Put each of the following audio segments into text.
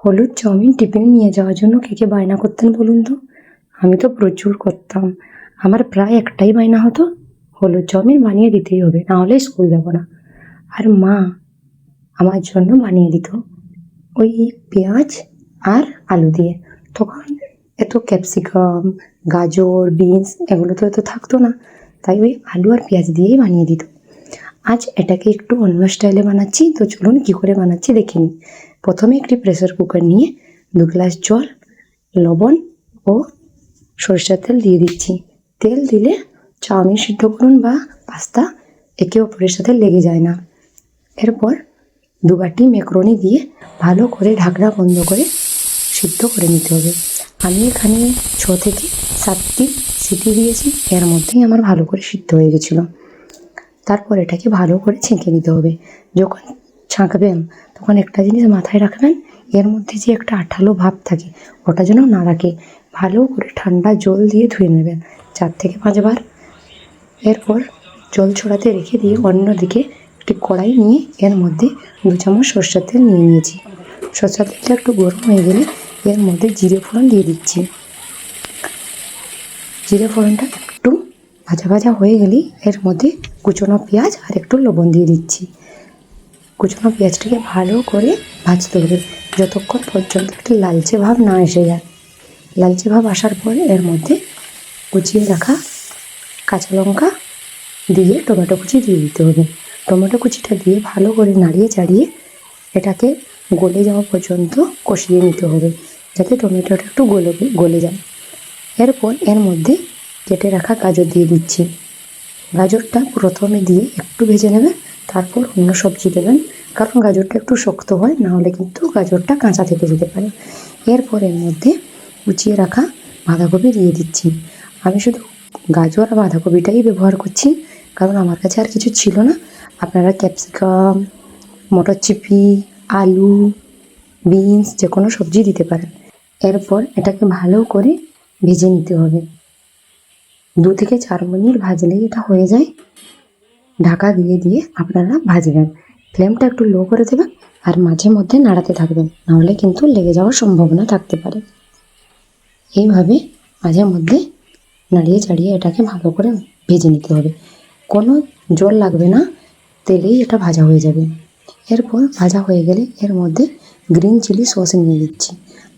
হলুদ চাউমিন টিফিনে নিয়ে যাওয়ার জন্য কে কে বায়না করতেন বলুন তো? আমি তো প্রচুর করতাম। আমার প্রায় একটাই বায়না হতো, হলুদ চাউমিন বানিয়ে দিতেই হবে, না হলে স্কুল যাব না। আর মা আমার জন্য বানিয়ে দিত ওই পেঁয়াজ আর আলু দিয়ে। তখন এত ক্যাপসিকাম, গাজর, বিনস এগুলো তো এত থাকতো না, তাই ওই আলু আর পেঁয়াজ দিয়েই বানিয়ে দিত। আজ এটাকে একটু অন্য স্টাইলে বানাচ্ছি, তো চলুন কী করে বানাচ্ছি দেখে নিই। প্রথমে একটি প্রেসার কুকার নিয়ে 2 গ্লাস জল, লবণ ও সরষের তেল দিয়ে দিচ্ছি। তেল দিলে চাউমিন সিদ্ধ করুন বা পাস্তা একে অপরের সাথে লেগে যায় না। এরপর 2 বাটি ম্যাকারনি দিয়ে ভালো করে ঢাকনা বন্ধ করে সিদ্ধ করে নিতে হবে। আমি এখানে 6 থেকে 7টি সিটি দিয়েছি, এর মধ্যেই আমার ভালো করে সিদ্ধ হয়ে গেছিলো। তারপর এটাকে ভালো করে ছেঁকে নিতে হবে। যখন ছাঁকবেন তখন একটা জিনিস মাথায় রাখবেন, এর মধ্যে যে একটা আঠালো ভাব থাকে ওটা যেন না রাখে। ভালো করে ঠান্ডা জল দিয়ে ধুয়ে নেবেন 4 থেকে 5 বার। এরপর জল ছড়াতে রেখে দিয়ে অন্যদিকে একটি কড়াই নিয়ে এর মধ্যে 2 চামচ সরষের তেল নিয়ে নিয়েছি। সরষের তেলটা একটু গরম হয়ে গেলে এর মধ্যে জিরে ফোড়ন দিয়ে দিচ্ছি। জিরে ফোড়নটা একটু ভাজা ভাজা হয়ে গেলেই এর মধ্যে কুচনো পেঁয়াজ আর একটু লবণ দিয়ে দিচ্ছি। কুচনো পেঁয়াজটাকে ভালো করে ভাজতে হবে যতক্ষণ পর্যন্ত একটু লালচে ভাব না এসে যায়। লালচে ভাব আসার পরে এর মধ্যে কুচিয়ে রাখা কাঁচা লঙ্কা দিয়ে টমেটো কুচি দিয়ে দিতে হবে। টমেটো কুচিটা দিয়ে ভালো করে নাড়িয়ে চাড়িয়ে এটাকে গলে যাওয়া পর্যন্ত কষিয়ে নিতে হবে, যাতে টমেটোটা একটু গলে যায়। এরপর এর মধ্যে কেটে রাখা গাজর দিয়ে দিচ্ছি। গাজরটা প্রথমে দিয়ে একটু ভেজে নেবেন, তারপর অন্য সবজি দেবেন, কারণ গাজরটা একটু শক্ত হয়, না হলে কিন্তু গাজরটা কাঁচা থেকে যেতে পারে। এরপর এর মধ্যে কুচিয়ে রাখা বাঁধাকপি দিয়ে দিচ্ছি। আমি শুধু গাজর আর বাঁধাকপিটাই ব্যবহার করছি, কারণ আমার কাছে আর কিছু ছিল না। আপনারা ক্যাপসিকাম, মটরশুঁটি, আলু, বিনস যে কোনো সবজি দিতে পারেন। এরপর এটাকে ভালো করে ভেজে নিতে হবে। 2 থেকে 4 মিনিট ভাজলেই এটা হয়ে যায়। ঢাকা দিয়ে দিয়ে আপনারা ভাজবেন। ফ্লেমটা একটু লো করে দেবেন আর মাঝে মধ্যে নাড়াতে থাকবেন, নাহলে কিন্তু লেগে যাওয়ার সম্ভাবনা থাকতে পারে। এইভাবে মাঝে মধ্যে নাড়িয়ে চাড়িয়ে এটাকে ভালো করে ভেজে নিতে হবে। কোনো জল লাগবে না, তেলেই এটা ভাজা হয়ে যাবে। এরপর ভাজা হয়ে গেলে এর মধ্যে গ্রিন চিলি সস নিয়ে দিচ্ছি।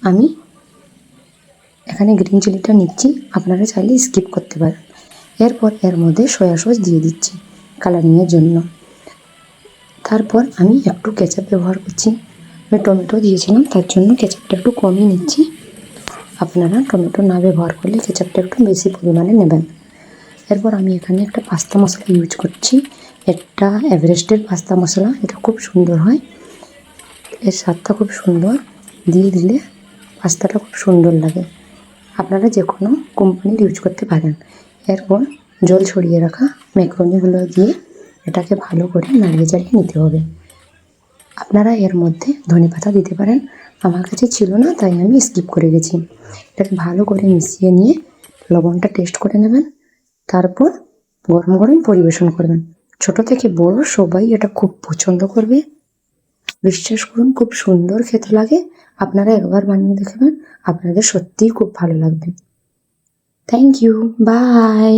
আমি এখানে গ্রিন চিলিটা নিচ্ছি, আপনারা চাইলে স্কিপ করতে পারেন। এরপর এর মধ্যে সয়া সস দিয়ে দিচ্ছি কালারিংয়ের জন্য। তারপর আমি একটু কেচাপ ব্যবহার করছি। আমি টমেটো দিয়েছিলাম, তার জন্য কেচাপটা একটু কমই নিচ্ছি। আপনারা টমেটো না ব্যবহার করলে কেচাপটা একটু বেশি পরিমাণে নেবেন। এরপর আমি এখানে একটা পাস্তা মশলা ইউজ করছি। এটা এভারেস্টের পাস্তা মশলা, এটা খুব সুন্দর হয়, এর স্বাদটা খুব সুন্দর, দিয়ে দিলে পাস্তাটা খুব সুন্দর লাগে। আপনারা যে কোনো কোম্পানির ইউজ করতে পারেন। এরপর জল ছড়িয়ে রাখা ম্যাকারনিগুলো দিয়ে এটাকে ভালো করে নাড়িয়ে চাড়িয়ে নিতে হবে। আপনারা এর মধ্যে ধনেপাতা দিতে পারেন, আমার কাছে ছিল না তাই আমি স্কিপ করে গেছি। এটাকে ভালো করে মিশিয়ে নিয়ে লবণটা টেস্ট করে নেবেন, তারপর গরম গরম পরিবেশন করবেন। ছোট থেকে বড় সবাই এটা খুব পছন্দ করবে। বিশ্বাস করুন খুব সুন্দর খেতে লাগে। আপনারা একবার বানিয়ে দেখবেন, আপনাদের সত্যিই খুব ভালো লাগবে। Thank you, by.